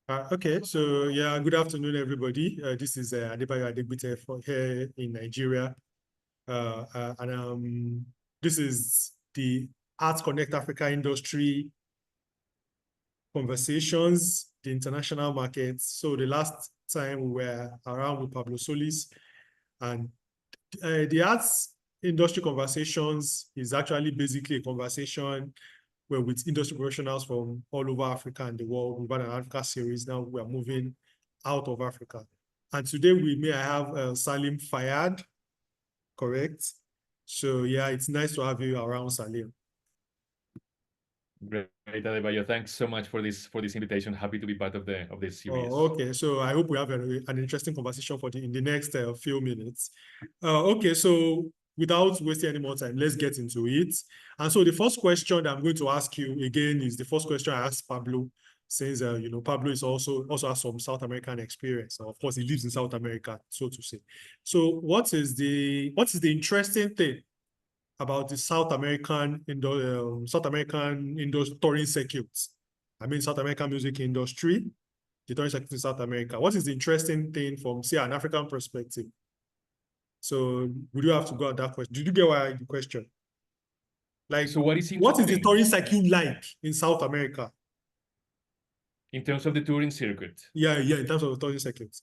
Okay, so yeah, good afternoon, everybody. This is Adebayo Adegbite here in Nigeria, and this is the Arts Connect Africa Industry Conversations, the international markets. So the last time we were around with Pablo Solis, and the Arts Industry Conversations is actually basically a conversation where with industry professionals from all over Africa and the world. We've had an Africa series. Now we are moving out of Africa. And today we may have Salim Fayyad, correct? So yeah, it's nice to have you around, Salim. Great, Adebayo. Thanks so much for this invitation. Happy to be part of this Oh, series. okay. So I hope we have an interesting conversation in the next few minutes. Okay, so without wasting any more time, let's get into it. And so the first question that I'm going to ask you again is the first question I asked Pablo, since Pablo is also has some South American experience. Of course, he lives in South America, so to say. So what is the interesting thing about the South American touring circuits? I mean, South American music industry, the touring circuit in South America. What is the interesting thing from, say, an African perspective? So would you have to go at that question? Did you get why the question? Like, So what is what is the interesting touring circuit like in South America? in terms of the touring circuit? Yeah, in terms of the touring circuit.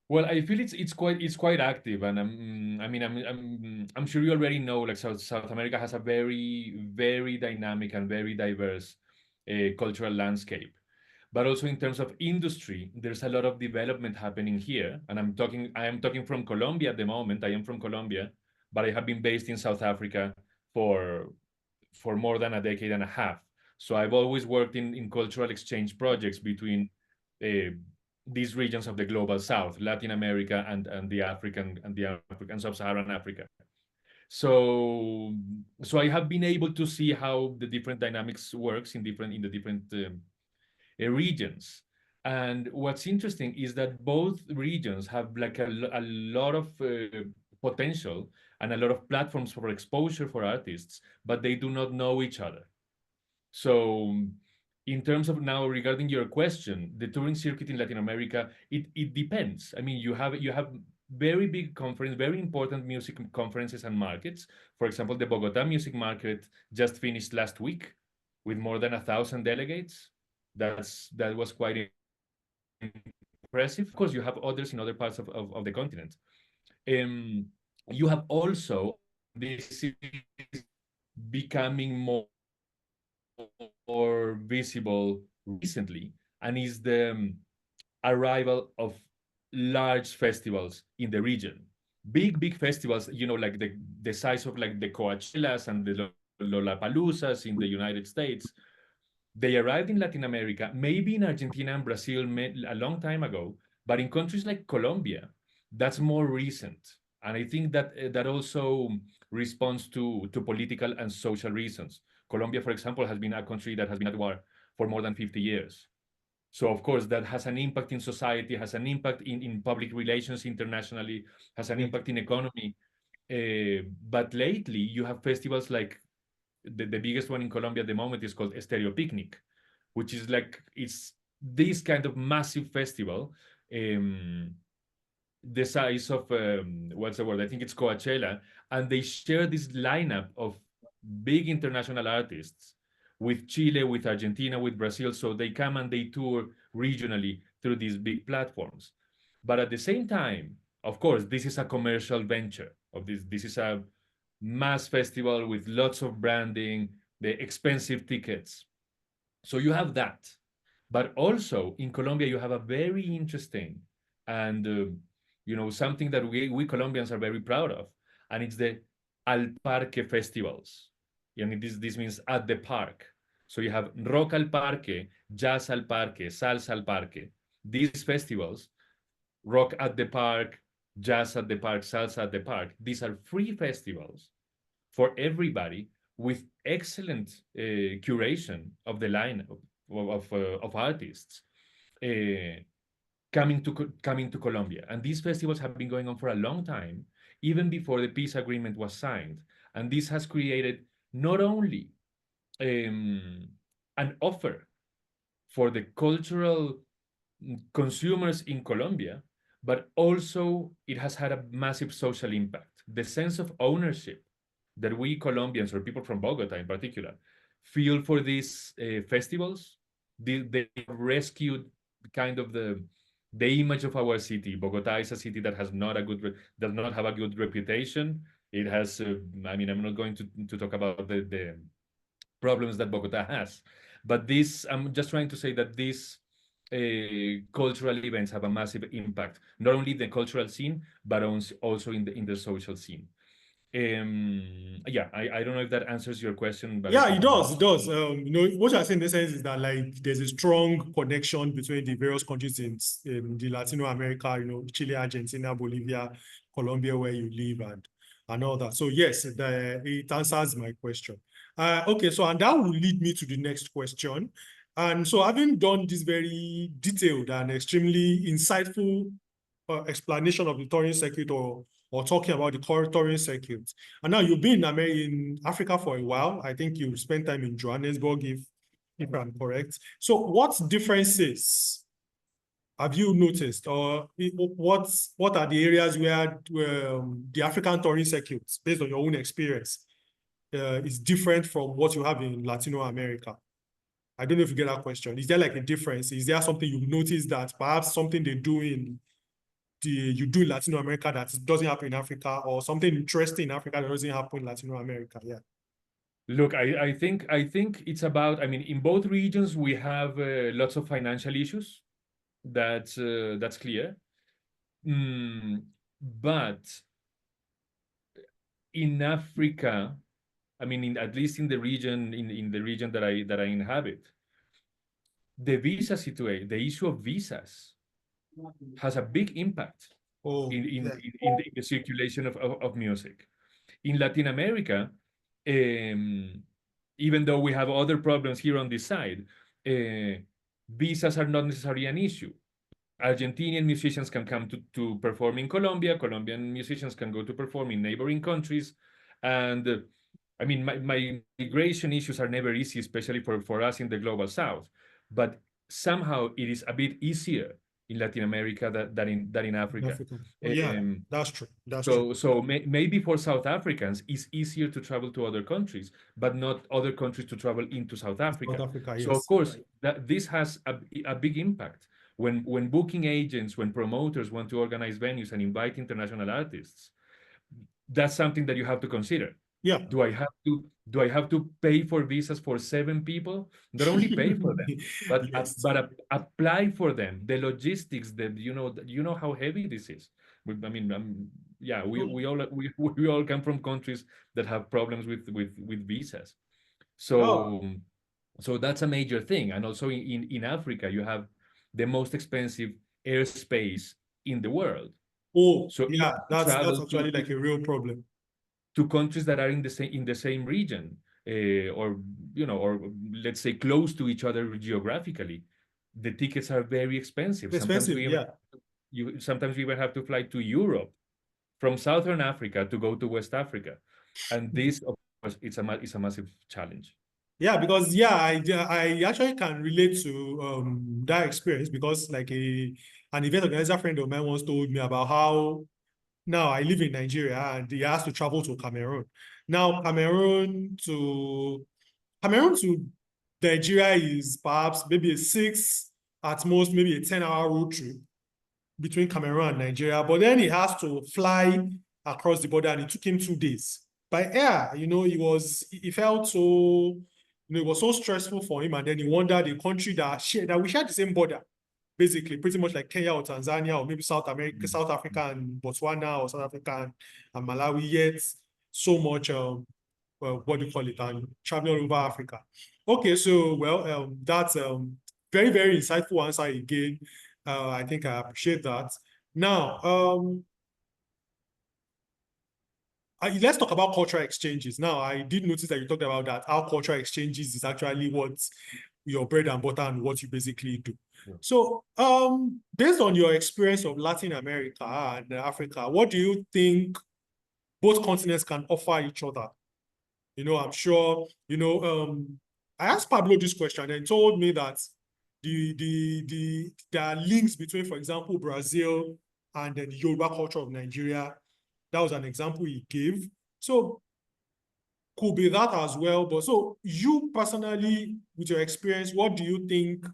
Well, I feel it's quite active, and I'm sure you already know, like South America has a very dynamic and very diverse cultural landscape. But also in terms of industry, there's a lot of development happening here. And I am talking from Colombia at the moment. I am from Colombia, but I have been based in South Africa for more than a decade and a half. So I've always worked in cultural exchange projects between uh, these regions of the global South, Latin America and the African sub-Saharan Africa. So I have been able to see how the different dynamics works in the different regions. And what's interesting is that both regions have like a lot of potential and a lot of platforms for exposure for artists, but they do not know each other. So in terms of now regarding your question, the touring circuit in Latin America, it depends. I mean, you have very big conference, very important music conferences and markets. For example, the Bogota Music Market just finished last week with more than 1,000 delegates. That was quite impressive. Of course, you have others in other parts of the continent. Um, you have also, this is becoming more visible recently, and is the arrival of large festivals in the region. Big festivals, like the size of like the Coachellas and the Lollapaloozas in the United States. They arrived in Latin America, maybe in Argentina and Brazil a long time ago, but in countries like Colombia, that's more recent. And I think that also responds to political and social reasons. Colombia, for example, has been a country that has been at war for more than 50 years. So of course that has an impact in society, has an impact in public relations internationally, has an impact in economy. But lately you have festivals like the biggest one in Colombia at the moment is called Stereo Picnic, which is like it's this kind of massive festival, um, the size of what's the word? I think it's Coachella, and they share this lineup of big international artists with Chile, with Argentina, with Brazil. So they come and they tour regionally through these big platforms. But at the same time, of course, this is a commercial venture. This is a mass festival with lots of branding, the expensive tickets. So you have that. But also in Colombia, you have a very interesting and something that we Colombians are very proud of, and it's the Al Parque festivals. And this means at the park. So you have Rock al Parque, Jazz al Parque, Salsa al Parque. These festivals, Rock at the Park, Jazz at the Park, Salsa at the Park, these are free festivals for everybody with excellent curation of the line of artists uh, coming to Colombia. And these festivals have been going on for a long time, even before the peace agreement was signed. And this has created not only um, an offer for the cultural consumers in Colombia, but also it has had a massive social impact. The sense of ownership that we Colombians, or people from Bogota in particular, feel for these festivals, they rescued kind of the image of our city. Bogota is a city that has not a good does not have a good reputation. It has, I mean, I'm not going to talk about the problems that Bogota has, but this, I'm just trying to say that these cultural events have a massive impact, not only the cultural scene, but also in the social scene. Yeah, I don't know if that answers your question, but I Yeah, think it that does. It does. You know, what you're saying in this sense is that like there's a strong connection between the various countries in the Latino America, you know, Chile, Argentina, Bolivia, Colombia, where you live, and all that. So yes, it answers my question. Okay, so and that will lead me to the next question. And so having done this very detailed and extremely insightful explanation of the touring circuit or talking about the touring circuit. And now you've been in Africa for a while. I think you spent time in Johannesburg, if I'm correct. So what differences have you noticed, or what are the areas where the African touring circuit, based on your own experience, is different from what you have in Latino America? I don't know if you get that question. Is there like a difference? Is there something you've noticed that perhaps something they do you do in Latin America that doesn't happen in Africa, or something interesting in Africa that doesn't happen in Latin America? Yeah. look, I think it's about, I mean, in both regions we have lots of financial issues. That's clear. But in Africa, I mean, at least in the region that I inhabit, the visa situation, the issue of visas has a big impact Oh, in yeah. the circulation of music. In Latin America, even though we have other problems here on this side, visas are not necessarily an issue. Argentinian musicians can come to perform in Colombia. Colombian musicians can go to perform in neighboring countries. And I mean, my migration issues are never easy, especially for us in the global south. But somehow it is a bit easier in Latin America than in Africa. Africa. Oh, yeah, that's true. That's true. So maybe for South Africans, it's easier to travel to other countries, but not other countries to travel into South Africa. South Africa, So of yes. course, this has a big impact. When booking agents, when promoters want to organize venues and invite international artists, that's something that you have to consider. Yeah. Do I have to pay for visas for 7 people? Not only pay for them, but Yes. apply for them. The logistics, you know how heavy this is. I mean, yeah, we all come from countries that have problems with visas. Oh, So that's a major thing. And also in Africa, you have the most expensive airspace in the world. oh, So even yeah, to that's travel actually like a real problem. to countries that are in the same region, or or let's say close to each other geographically, the tickets are very expensive. Expensive, yeah. Sometimes we even have to fly to Europe from Southern Africa to go to West Africa, and this, of course, it's a massive challenge. Yeah, because yeah, I actually can relate to that experience, because like an event organizer friend of mine once told me about how now I live in Nigeria and he has to travel to Cameroon. Now Cameroon to Nigeria is perhaps maybe a 6, at most maybe a 10-hour road trip between Cameroon and Nigeria, but then he has to fly across the border, and it took him 2 days by air. You know, he felt so, it was so stressful for him, and then he wondered a country that we share the same border, basically, pretty much like Kenya or Tanzania, or maybe South America, South Africa and Botswana, or South Africa and Malawi, yet so much what do you call it, and traveling all over Africa. Okay, so well, that's very, very insightful answer again. I think I appreciate that. Now, let's talk about cultural exchanges. Now, I did notice that you talked about that, how cultural exchanges is actually what your bread and butter and what you basically do. Yeah. So, based on your experience of Latin America and Africa, what do you think both continents can offer each other? You know, I'm sure, I asked Pablo this question, and he told me that there are links between, for example, Brazil and then the Yoruba culture of Nigeria. That was an example he gave. So could be that as well. But so you personally, with your experience, what do you think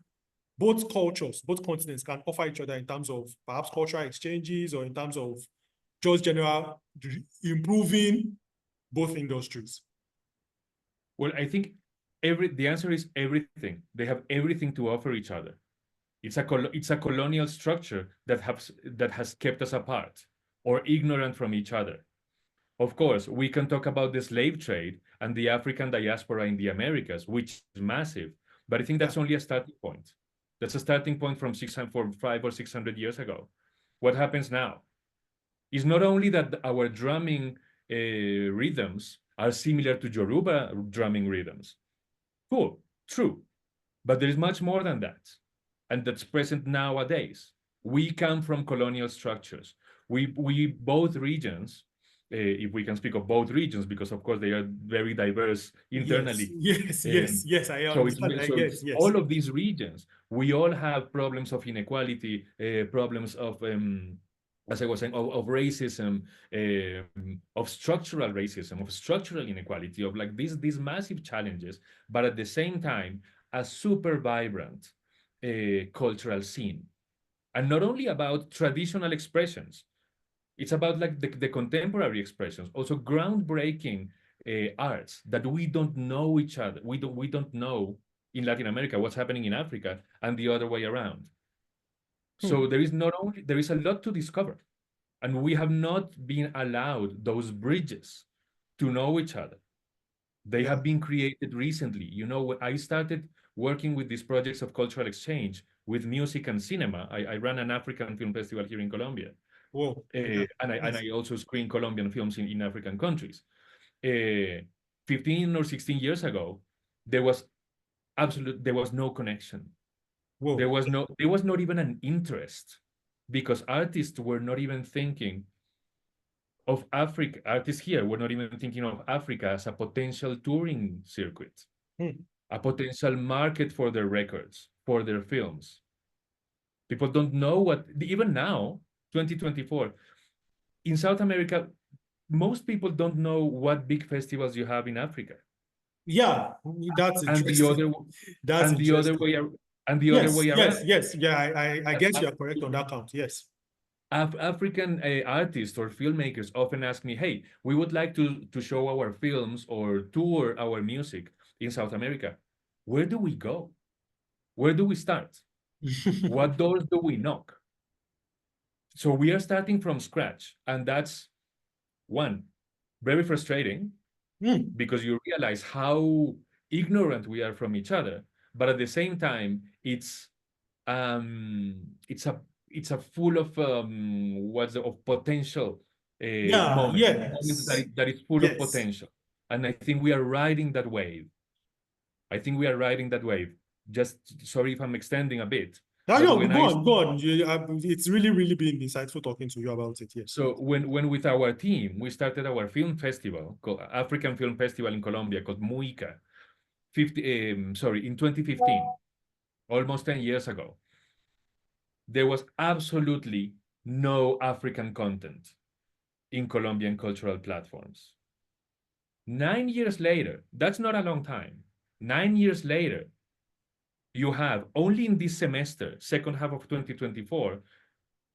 both cultures, both continents can offer each other in terms of perhaps cultural exchanges or in terms of just general improving both industries? Well, I think the answer is everything. They have everything to offer each other. It's a colonial structure that has kept us apart or ignorant from each other. Of course, we can talk about the slave trade and the African diaspora in the Americas, which is massive, but I think that's only a starting point. That's a starting point from 500 or 600 years ago. What happens now is not only that our drumming rhythms are similar to Yoruba drumming rhythms. Cool, true, but there is much more than that, and that's present nowadays. We come from colonial structures. We both regions, if we can speak of both regions, because of course they are very diverse internally. Yes, I understand. Yes. All of these regions, we all have problems of inequality, problems of, as I was saying, of racism, of structural racism, of structural inequality, of like these massive challenges, but at the same time, a super vibrant cultural scene. And not only about traditional expressions, it's about like the contemporary expressions, also groundbreaking arts that we don't know each other. We don't know in Latin America what's happening in Africa and the other way around. So there is a lot to discover, and we have not been allowed those bridges to know each other. They have been created recently. You know, when I started working with these projects of cultural exchange with music and cinema, I ran an African film festival here in Colombia. Whoa. And I also screen Colombian films in African countries. 15 or 16 years ago, there was no connection. Whoa. There was not even an interest, because artists were not even thinking of Africa. Artists here were not even thinking of Africa as a potential touring circuit, a potential market for their records, for their films. People don't know what, even now, 2024, in South America, most people don't know what big festivals you have in Africa. Yeah, that's interesting. The other way around. Yes. Yeah, I guess you are correct on that count. Yes. African artists or filmmakers often ask me, hey, we would like to show our films or tour our music in South America. Where do we go? Where do we start? What doors do we knock? So we are starting from scratch, and that's one, very frustrating, because you realize how ignorant we are from each other. But at the same time, it's a full of of potential moments that is full of potential, and I think we are riding that wave. Just sorry if I'm extending a bit. No, go on. It's really been insightful talking to you about it. Yes. So when with our team, we started our film festival, called African Film Festival in Colombia, called MUICA, in 2015, almost 10 years ago. There was absolutely no African content in Colombian cultural platforms. 9 years later, that's not a long time. 9 years later, you have only in this semester, second half of 2024,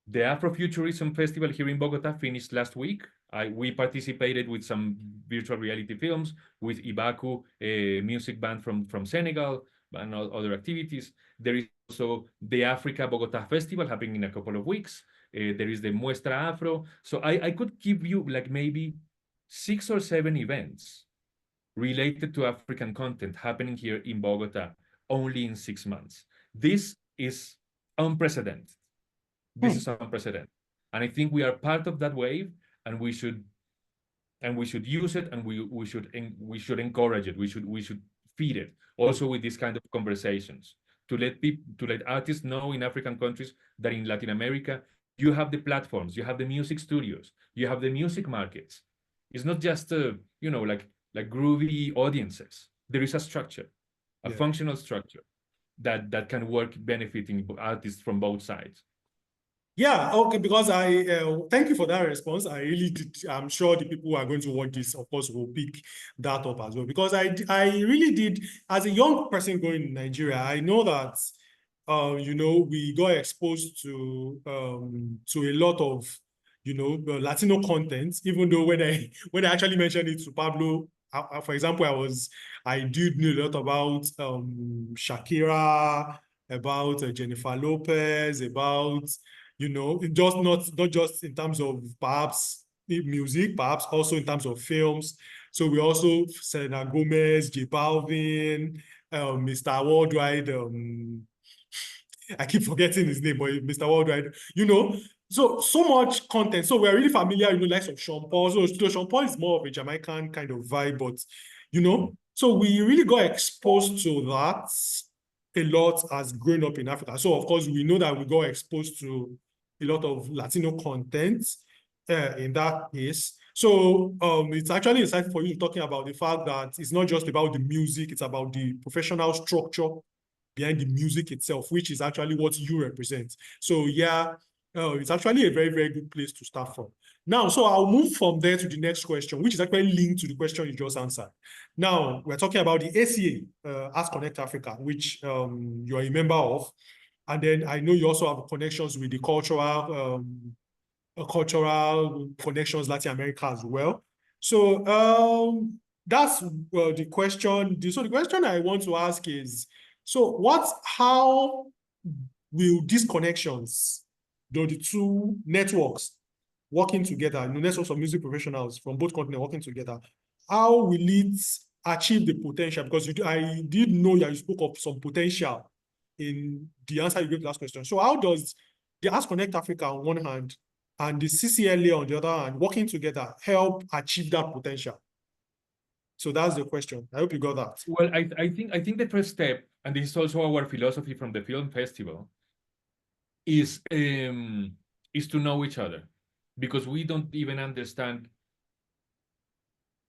the Afrofuturism Festival here in Bogota finished last week. We participated with some virtual reality films, with Ibaku, a music band from Senegal, and other activities. There is also the Africa Bogota Festival happening in a couple of weeks. There is the Muestra Afro. So I could give you like maybe 6 or 7 events related to African content happening here in Bogota only in 6 months. This is unprecedented. This is unprecedented. And I think we are part of that wave, and we should use it, and we should encourage it. We should feed it also with this kind of conversations to let artists know in African countries that in Latin America you have the platforms, you have the music studios, you have the music markets. It's not just like groovy audiences. There is a structure, a functional structure. that can work benefiting artists from both sides. Yeah, okay, because thank you for that response. I really did. I'm sure the people who are going to watch this, of course, will pick that up as well. Because I really did, as a young person going to Nigeria, I know that, we got exposed to a lot of, Latino content. Even though when I actually mentioned it to Pablo, for example, I did know a lot about Shakira, about Jennifer Lopez, about just not just in terms of perhaps music, perhaps also in terms of films. So we also Selena Gomez, J Balvin, Mr. Worldwide. I keep forgetting his name, but Mr. Worldwide. So much content. So we're really familiar, like of Sean Paul. So Sean Paul is more of a Jamaican kind of vibe, but so we really got exposed to that a lot as growing up in Africa. So of course we know that we got exposed to a lot of Latino content in that case. So it's actually exciting for you talking about the fact that it's not just about the music, it's about the professional structure behind the music itself, which is actually what you represent. So yeah, it's actually a very, very good place to start from. Now, so I'll move from there to the next question, which is actually linked to the question you just answered. Now, we're talking about the ACA, Arts Connect Africa, which you're a member of. And then I know you also have connections with the cultural connections Latin America as well. So that's the question. So the question I want to ask is, so how will these connections, the two networks working together, networks of music professionals from both continents working together, how will it achieve the potential? Because I did know that you spoke of some potential in the answer you gave to the last question. So how does the Arts Connect Africa on one hand and the CCLA on the other hand working together help achieve that potential? So that's the question. I hope you got that. Well, I think the first step, and this is also our philosophy from the film festival, is to know each other, because we don't even understand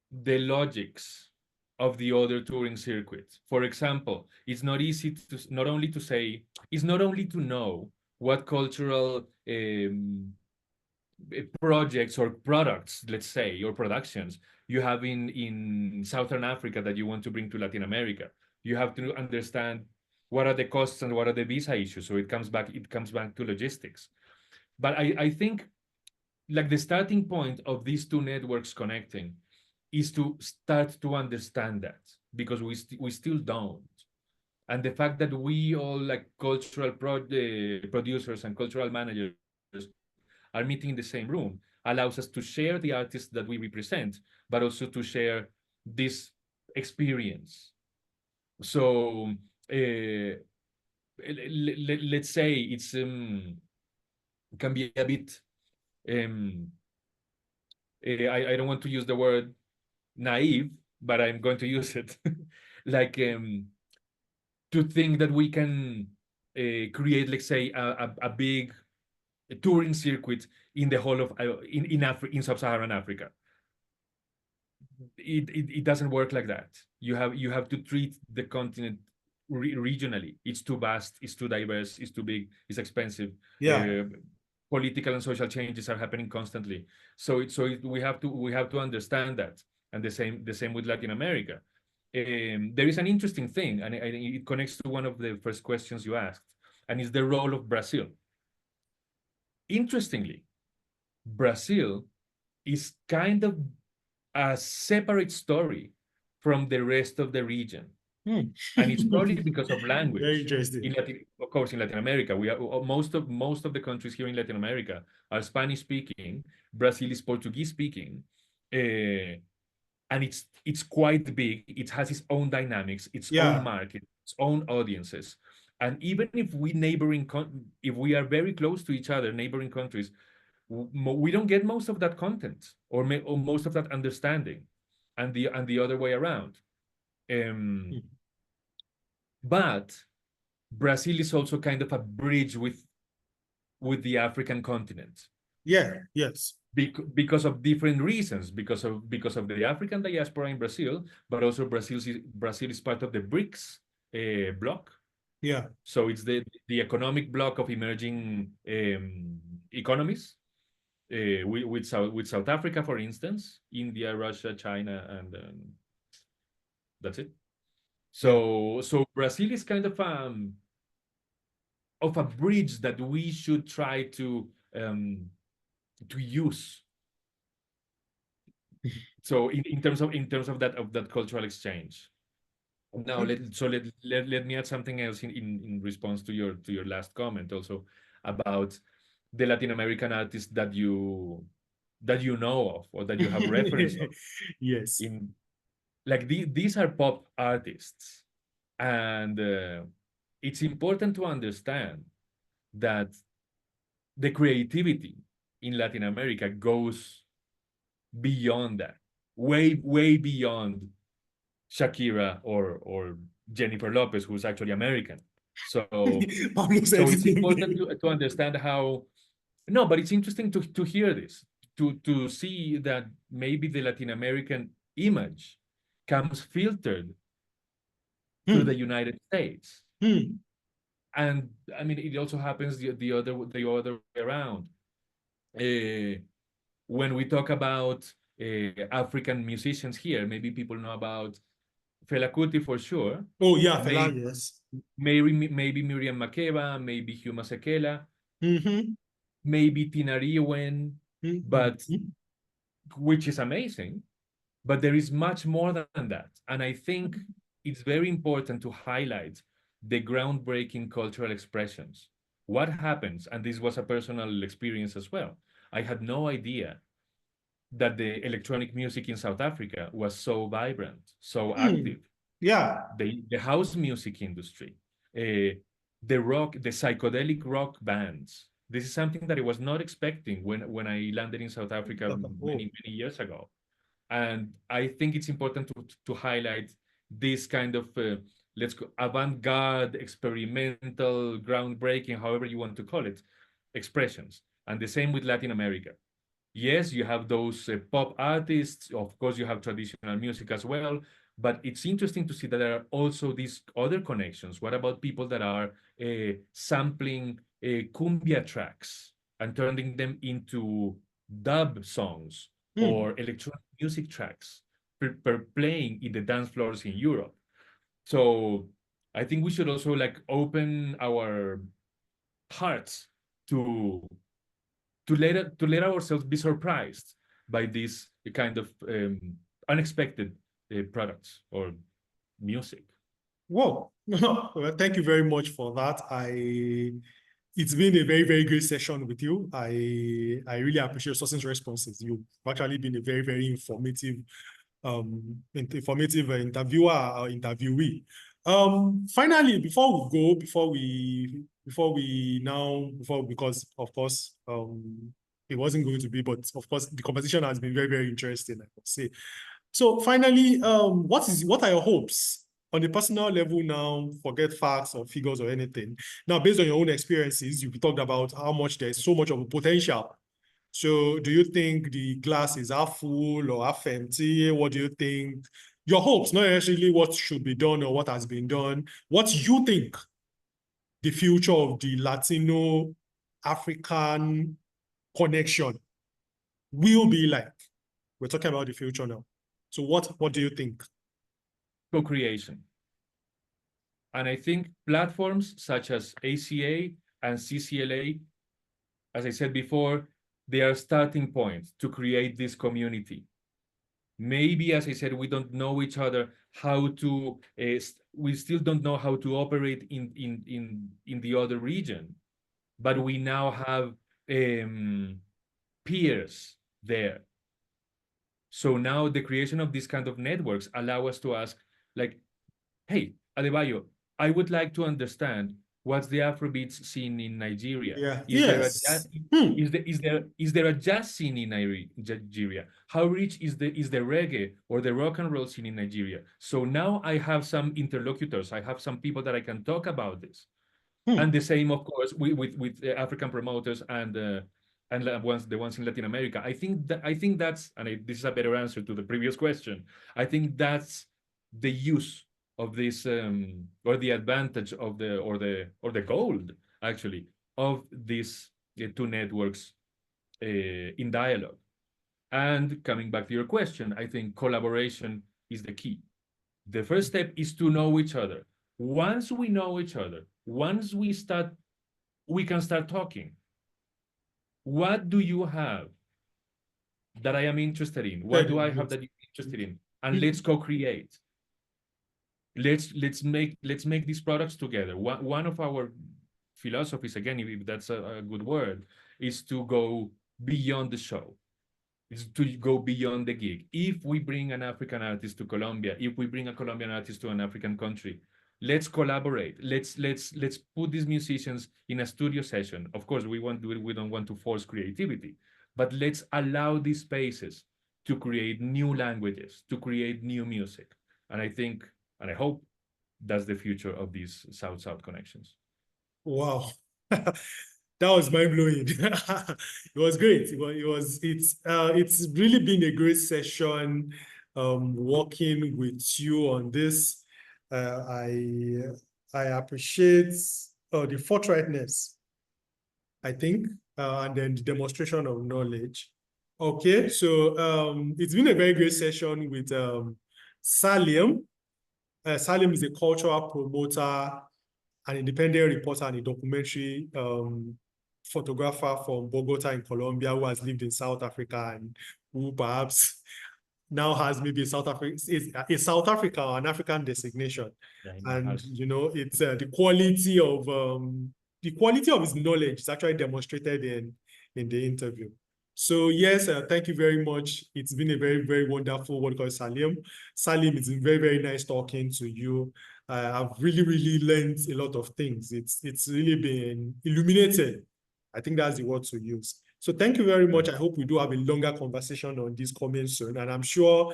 the logics of the other touring circuits. For example, it's not easy to not only to know what cultural projects or products, let's say, or productions you have in Southern Africa that you want to bring to Latin America. You have to understand what are the costs and what are the visa issues. So it comes back to logistics. But I think like the starting point of these two networks connecting is to start to understand that, because we still don't. And the fact that we all, like cultural producers and cultural managers, are meeting in the same room allows us to share the artists that we represent, but also to share this experience. So let's say it's can be a bit I don't want to use the word naive, but I'm going to use it. Like to think that we can create, let's say, a big touring circuit in the whole of in sub-Saharan Africa. It doesn't work like that. You have to treat the continent regionally. It's too vast, it's too diverse, it's too big, it's expensive. Yeah. Political and social changes are happening constantly. We have to understand that. And the same with Latin America. There is an interesting thing, and it connects to one of the first questions you asked, and it's the role of Brazil. Interestingly, Brazil is kind of a separate story from the rest of the region. And it's probably because of language. Very interesting. Of course, in Latin America, we are most of the countries here in Latin America are Spanish speaking. Brazil is Portuguese speaking, and it's quite big. It has its own dynamics, its own market, its own audiences. And even if we are very close to each other, neighboring countries, we don't get most of that content or most of that understanding, and the other way around. But Brazil is also kind of a bridge with the African continent. Yeah. Yes. Because of different reasons, because of the African diaspora in Brazil, but also Brazil is part of the BRICS bloc, Yeah. So it's the economic bloc of emerging economies, with South Africa, for instance, India, Russia, China, and that's it. Yeah. So Brazil is kind of a bridge that we should try to use. So in terms of that cultural exchange. Now let me add something else in response to your last comment also about the Latin American artists that you know of or that you have reference of. Yes. In like these are pop artists, and it's important to understand that the creativity in Latin America goes beyond that, way beyond Shakira or Jennifer Lopez, who's actually American. So Pablo said so it's important everything. to understand how. No, but it's interesting to hear this, to see that maybe the Latin American image comes filtered through the Hmm. United States. Hmm. And I mean, it also happens the other way around. Uh, when we talk about African musicians here, maybe people know about Fela Kuti for sure. Oh yeah, Fela, Maybe yes. maybe Miriam Makeba, maybe Hugh Masekela, Mm-hmm. maybe Tina Riwen, but Mm-hmm. which is amazing. But there is much more than that. And I think it's very important to highlight the groundbreaking cultural expressions. What happens, and this was a personal experience as well, I had no idea that the electronic music in South Africa was so vibrant, so Hmm. active. Yeah. The house music industry, the psychedelic rock bands. This is something that I was not expecting when I landed in South Africa Oh. many years ago. And I think it's important to highlight this kind of let's go avant-garde, experimental, groundbreaking, however you want to call it, expressions. And the same with Latin America. Yes, you have those pop artists. Of course, you have traditional music as well. But it's interesting to see that there are also these other connections. What about people that are sampling cumbia tracks and turning them into dub songs Hmm. or electronic music tracks playing in the dance floors in Europe? So I think we should also like open our hearts to to let ourselves be surprised by these kind of unexpected products or music. Whoa. Well, thank you very much for that. It's been a very, very great session with you. I really appreciate Sourcing's responses. You've actually been a very, very informative interviewer or interviewee. Finally, because of course it wasn't going to be, but of course the conversation has been very, very interesting, I must say. So finally, what are your hopes on a personal level now? Forget facts or figures or anything. Now, based on your own experiences, you've talked about how much there's so much of a potential. So do you think the glass is half full or half empty? What do you think? Your hopes, not necessarily what should be done or what has been done. What you think the future of the Latino African connection will be like? We're talking about the future now. So what do you think? Co-creation. And I think platforms such as ACA and CCLA, as I said before, they are starting points to create this community. Maybe, as I said, we don't know each other, how to, we still don't know how to operate in the other region, but we now have peers there. So now the creation of these kind of networks allow us to ask, like, hey, Adebayo, I would like to understand what's the Afrobeats scene in Nigeria. Yeah. Is there a Yes. Hmm. is there a jazz scene in Nigeria? How rich is the reggae or the rock and roll scene in Nigeria? So now I have some interlocutors. I have some people that I can talk about this. Hmm. And the same, of course, with African promoters and the ones in Latin America. I think that's, and this is a better answer to the previous question. I think that's the use of this or the advantage of the gold actually of these two networks in dialogue. And coming back to your question, I think collaboration is the key. The first step is to know each other. Once we know each other, once we can start talking. What do you have that I am interested in? What do I have that you're interested in? And let's co-create. Let's make these products together. One of our philosophies, again, if that's a good word, is to go beyond the show. Is to go beyond the gig. If we bring an African artist to Colombia, if we bring a Colombian artist to an African country, let's collaborate. Let's put these musicians in a studio session. Of course, we don't want to force creativity, but let's allow these spaces to create new languages, to create new music. And I think, and I hope, that's the future of these South-South connections. Wow. That was mind-blowing. It was great. It's really been a great session working with you on this. I appreciate the forthrightness, I think, and then the demonstration of knowledge. Okay, so it's been a very great session with Salim. Salim is a cultural promoter, an independent reporter, and a documentary photographer from Bogota in Colombia who has lived in South Africa and who perhaps now has maybe a South Africa or an African designation. And you know, it's the quality of his knowledge is actually demonstrated in the interview. So yes, thank you very much. It's been a very, very wonderful one called Salim. Salim, it's been very, very nice talking to you. I've really, really learned a lot of things. It's really been illuminated. I think that's the word to use. So thank you very much. I hope we do have a longer conversation on this coming soon. And I'm sure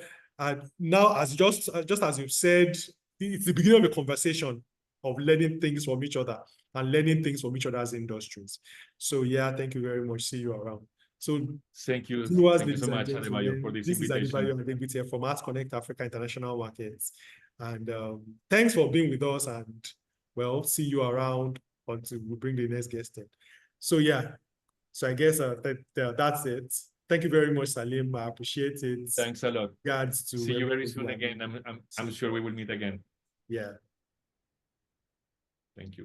now, as just as you've said, it's the beginning of a conversation of learning things from each other and learning things from each other's industries. So yeah, thank you very much. See you around. So thank you so much, Adebayo, for this invitation. This is Adebayo Adegbite from Arts Connect Africa International Markets. And thanks for being with us, and well, see you around until we bring the next guest in. So yeah, so I guess that's it. Thank you very much, Salim. I appreciate it. Thanks a lot. Regards to see you very soon again. I'm sure we will meet again. Yeah. Thank you.